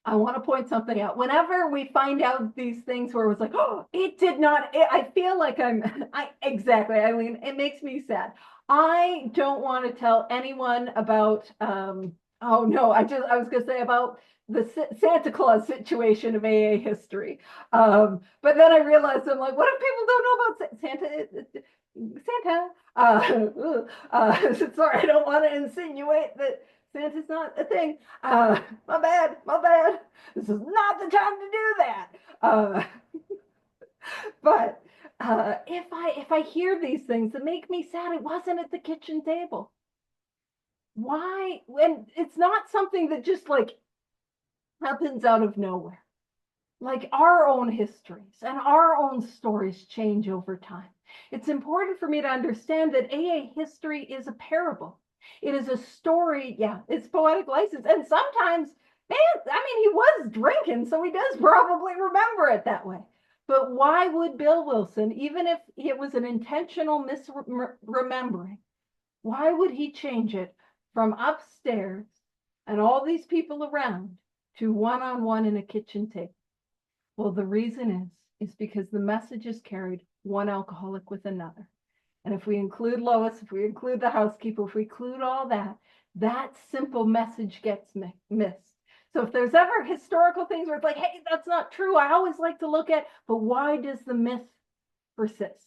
I want to point something out. Whenever we find out these things where it was like, oh, it did not, I feel like exactly, Eileen, it makes me sad. I don't want to tell anyone about, oh no, I was going to say about the Santa Claus situation of AA history. But then I realized, I'm like, what if people don't know about Santa? Sorry, I don't want to insinuate that Santa's not a thing. My bad. This is not the time to do that. But if I hear these things that make me sad, it wasn't at the kitchen table. Why? When it's not something that just like happens out of nowhere. Like our own histories and our own stories change over time. It's important for me to understand that AA history is a parable. It is a story. Yeah, it's poetic license. And sometimes, he was drinking, so he does probably remember it that way. But why would Bill Wilson, even if it was an intentional misremembering, why would he change it from upstairs and all these people around to one-on-one in a kitchen table? Well, the reason is because the message is carried one alcoholic with another. And if we include Lois, if we include the housekeeper, if we include all that, that simple message gets missed. So if there's ever historical things where it's like, hey, that's not true, I always like to look at, but why does the myth persist?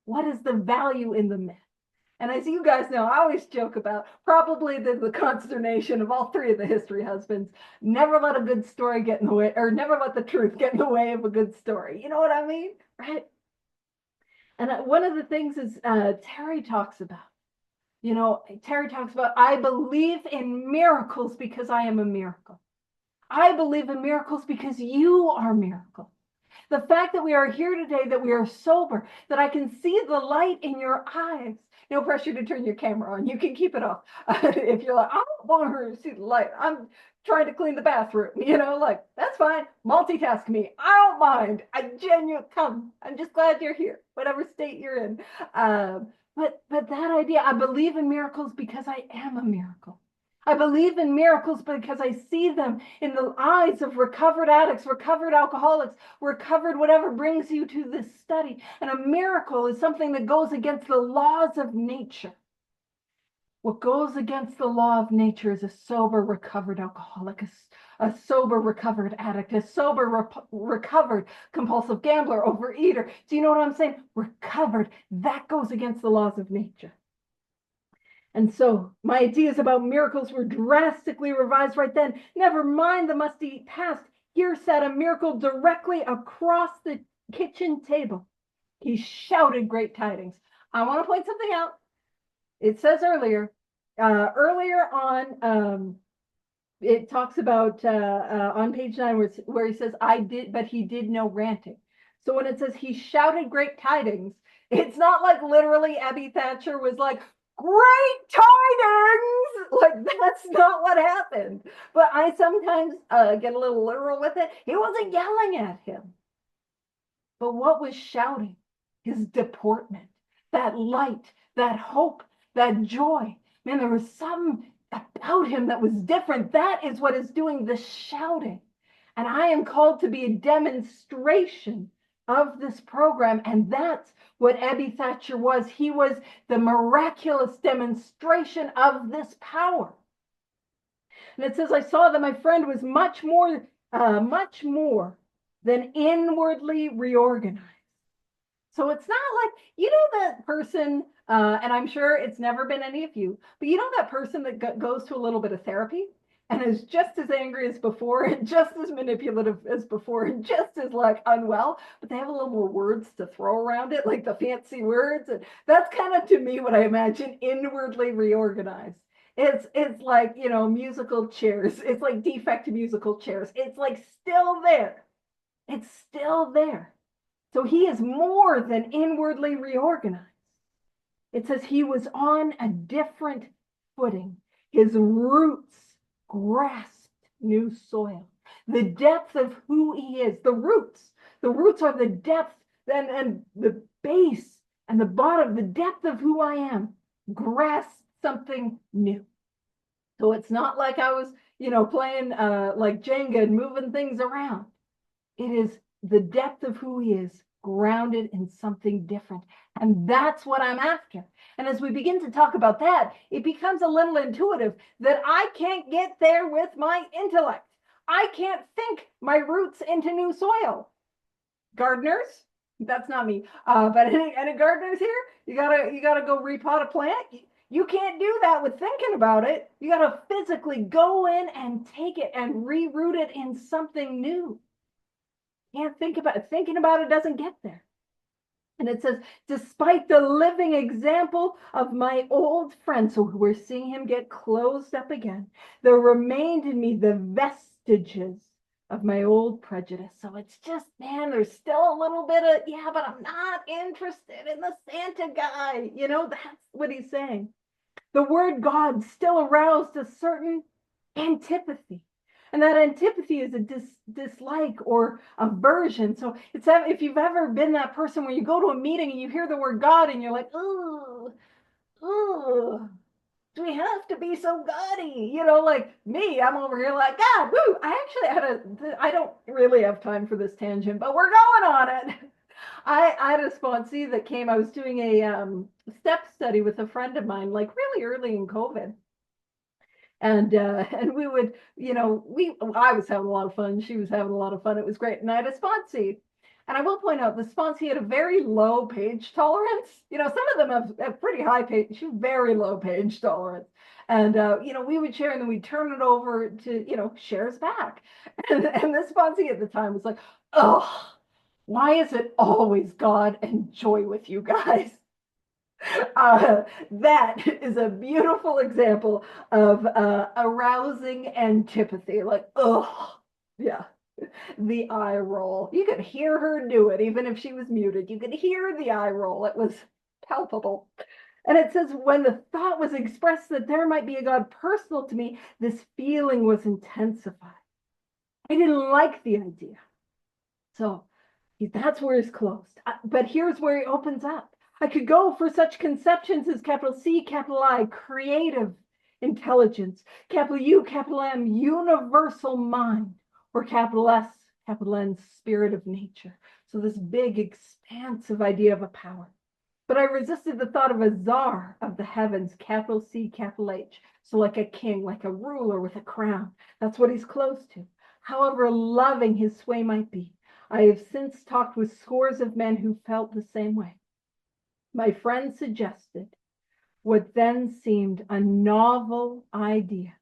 What is the value in the myth? And as you guys know, I always joke about probably the consternation of all three of the history husbands. Never let a good story get in the way, or never let the truth get in the way of a good story. You know what I mean? Right? And one of the things is Terry talks about, I believe in miracles because I am a miracle. I believe in miracles because you are a miracle. The fact that we are here today, that we are sober, that I can see the light in your eyes. No pressure to turn your camera on. You can keep it off. If you're like, I don't want her to see the light. I'm trying to clean the bathroom. Like, that's fine. Multitask me. I don't mind. I genuinely come. I'm just glad you're here, whatever state you're in. But that idea, I believe in miracles because I am a miracle. I believe in miracles because I see them in the eyes of recovered addicts, recovered alcoholics, recovered whatever brings you to this study. And a miracle is something that goes against the laws of nature. What goes against the law of nature is a sober, recovered alcoholic, a sober, recovered addict, a sober, recovered compulsive gambler, overeater. Do you know what I'm saying? Recovered. That goes against the laws of nature. And so my ideas about miracles were drastically revised right then. Never mind the musty past. Here sat a miracle directly across the kitchen table. He shouted great tidings. I want to point something out. It says earlier on, it talks about on page 9 where he says, I did, but he did no ranting. So when it says he shouted great tidings, it's not like literally Ebby Thatcher was like, great tidings! Like, that's not what happened. But I sometimes get a little literal with it. He wasn't yelling at him. But what was shouting? His deportment, that light, that hope, that joy. Man, there was something about him that was different. That is what is doing the shouting. And I am called to be a demonstration of this program. And that's what Ebby Thatcher was. He was the miraculous demonstration of this power. And it says, I saw that my friend was much more than inwardly reorganized. So it's not like, that person, and I'm sure it's never been any of you, but that person that goes to a little bit of therapy and is just as angry as before and just as manipulative as before and just as unwell, but they have a little more words to throw around it, like the fancy words. And that's kind of, to me, what I imagine inwardly reorganized. It's like, musical chairs. It's like defect musical chairs. It's like still there. It's still there. So he is more than inwardly reorganized. It says he was on a different footing. His roots grasped new soil. The depth of who he is, the roots are the depth and the base and the bottom, the depth of who I am, grasped something new. So it's not like I was, playing like Jenga and moving things around. It is the depth of who he is, grounded in something different. And that's what I'm after. And as we begin to talk about that, it becomes a little intuitive that I can't get there with my intellect. I can't think my roots into new soil. Gardeners, that's not me. But any gardeners here? You gotta go repot a plant. You can't do that with thinking about it. You gotta physically go in and take it and reroot it in something new. Can't think about it. Thinking about it doesn't get there. And it says, despite the living example of my old friend, so we're seeing him get closed up again, there remained in me the vestiges of my old prejudice. So it's just, man, there's still a little bit of, yeah, but I'm not interested in the Santa guy. That's what he's saying. The word God still aroused a certain antipathy. And that antipathy is a dislike or aversion. So it's if you've ever been that person where you go to a meeting and you hear the word God and you're like, oh, do we have to be so gaudy? Like me, I'm over here like, God, woo. I don't really have time for this tangent, but we're going on it. I had a sponsee that came. I was doing a step study with a friend of mine, like really early in COVID. And we would, I was having a lot of fun. She was having a lot of fun. It was great. And I had a sponsee. And I will point out the sponsee had a very low page tolerance. You know, some of them have pretty high page, very low page tolerance. And, you know, we would share and then we'd turn it over to, you know, shares back. And this sponsee at the time was like, oh, why is it always God and joy with you guys? That is a beautiful example of arousing antipathy. Like, oh, yeah, the eye roll. You could hear her do it, even if she was muted. You could hear the eye roll. It was palpable. And it says, when the thought was expressed that there might be a God personal to me, this feeling was intensified. I didn't like the idea. So that's where he's closed. But here's where he opens up. I could go for such conceptions as capital C, capital I, creative intelligence, capital U, capital M, universal mind, or capital S, capital N, spirit of nature. So this big, expansive idea of a power. But I resisted the thought of a czar of the heavens, capital C, capital H. So like a king, like a ruler with a crown. That's what he's close to. However loving his sway might be. I have since talked with scores of men who felt the same way. My friend suggested what then seemed a novel idea.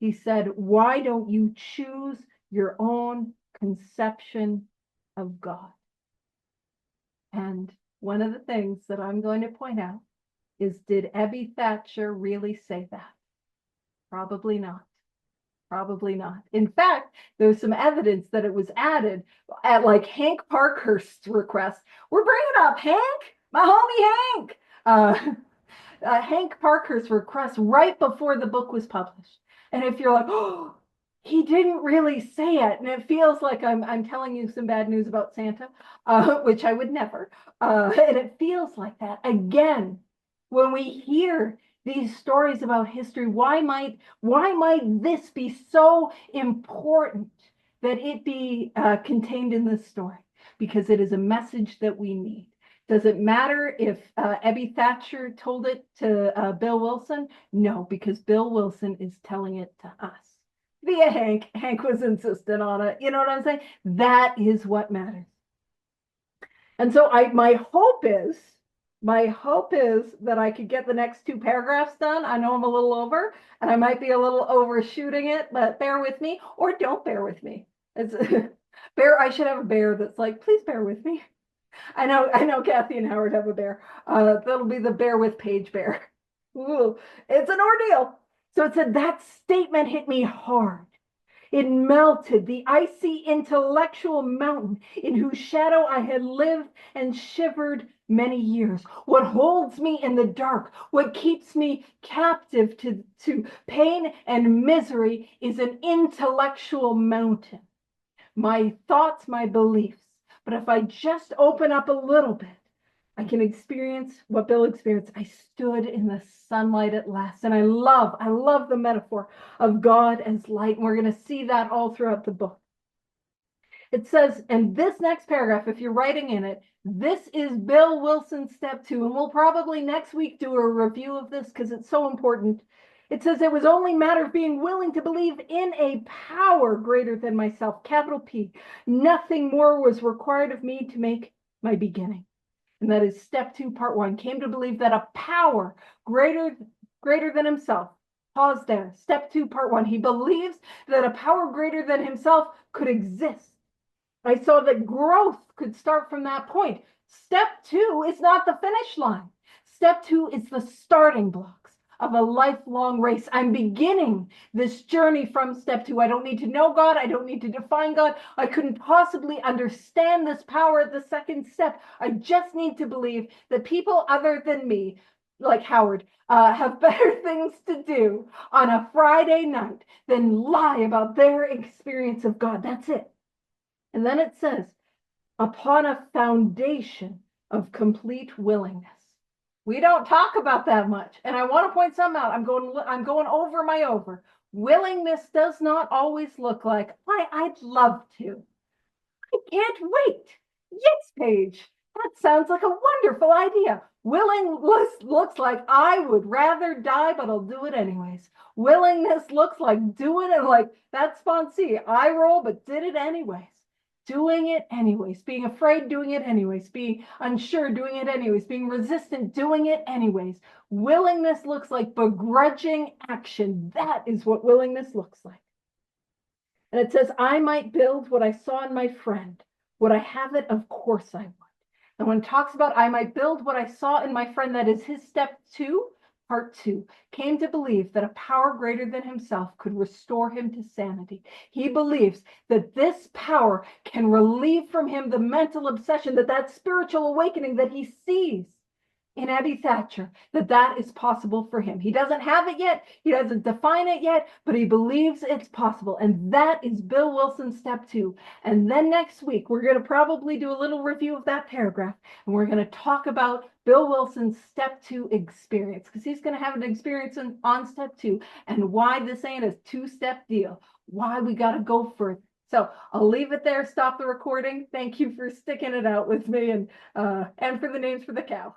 He said, why don't you choose your own conception of God? And one of the things that I'm going to point out is, did Ebby Thatcher really say that? Probably not. Probably not. In fact, there's some evidence that it was added at like Hank Parkhurst's request. We're bringing up Hank, my homie Hank. Hank Parkhurst's request right before the book was published. And if you're like, oh, he didn't really say it, and it feels like I'm telling you some bad news about Santa, which I would never. And it feels like that. Again, when we hear these stories about history, why might this be so important that it be contained in this story? Because it is a message that we need. Does it matter if Ebby Thatcher told it to Bill Wilson? No, because Bill Wilson is telling it to us via Hank. Hank was insistent on it. You know what I'm saying? That is what matters. And so my hope is that I could get the next two paragraphs done. I know I'm a little over, and I might be a little overshooting it, but bear with me, or don't bear with me. It's I should have a bear that's like, please bear with me. I know Kathy and Howard have a bear. That'll be the bear with Paige bear. Ooh, it's an ordeal. So it said that statement hit me hard. It melted the icy intellectual mountain in whose shadow I had lived and shivered many years. What holds me in the dark, what keeps me captive to pain and misery, is an intellectual mountain. My thoughts, my beliefs. But if I just open up a little bit, I can experience what Bill experienced. I stood in the sunlight at last. And I love the metaphor of God as light. And we're going to see that all throughout the book. It says, and this next paragraph, if you're writing in it, this is Bill Wilson's step 2. And we'll probably next week do a review of this because it's so important. It says it was only a matter of being willing to believe in a power greater than myself, capital P. Nothing more was required of me to make my beginning. And that is step 2, part 1. Came to believe that a power greater than himself. Pause there. Step 2, part 1. He believes that a power greater than himself could exist. I saw that growth could start from that point. Step 2 is not the finish line. Step 2 is the starting blocks of a lifelong race. I'm beginning this journey from step 2. I don't need to know God. I don't need to define God. I couldn't possibly understand this power at the second step. I just need to believe that people other than me, like Howard, have better things to do on a Friday night than lie about their experience of God. That's it. And then it says, upon a foundation of complete willingness. We don't talk about that much. And I want to point something out. I'm going over my over. Willingness does not always look like, I'd love to. I can't wait. Yes, Paige. That sounds like a wonderful idea. Willingness looks like I would rather die, but I'll do it anyways. Willingness looks like doing it like that sponsee. I roll, but did it anyways. doing it anyways, being afraid, doing it anyways, being unsure, doing it anyways, being resistant, doing it anyways. Willingness looks like begrudging action. That is what willingness looks like. And it says, I might build what I saw in my friend. Would I have it? Of course I would. And when it talks about I might build what I saw in my friend, that is his step 2, part 2, came to believe that a power greater than himself could restore him to sanity. He believes that this power can relieve from him the mental obsession, that spiritual awakening that he sees in Ebby Thatcher, that is possible for him. He doesn't have it yet. He doesn't define it yet, but he believes it's possible. And that is Bill Wilson's step 2. And then next week, we're going to probably do a little review of that paragraph. And we're going to talk about Bill Wilson's step 2 experience, because he's going to have an experience on step 2 and why this ain't a 2-step deal, why we got to go further. So I'll leave it there, stop the recording. Thank you for sticking it out with me and for the names for the cow.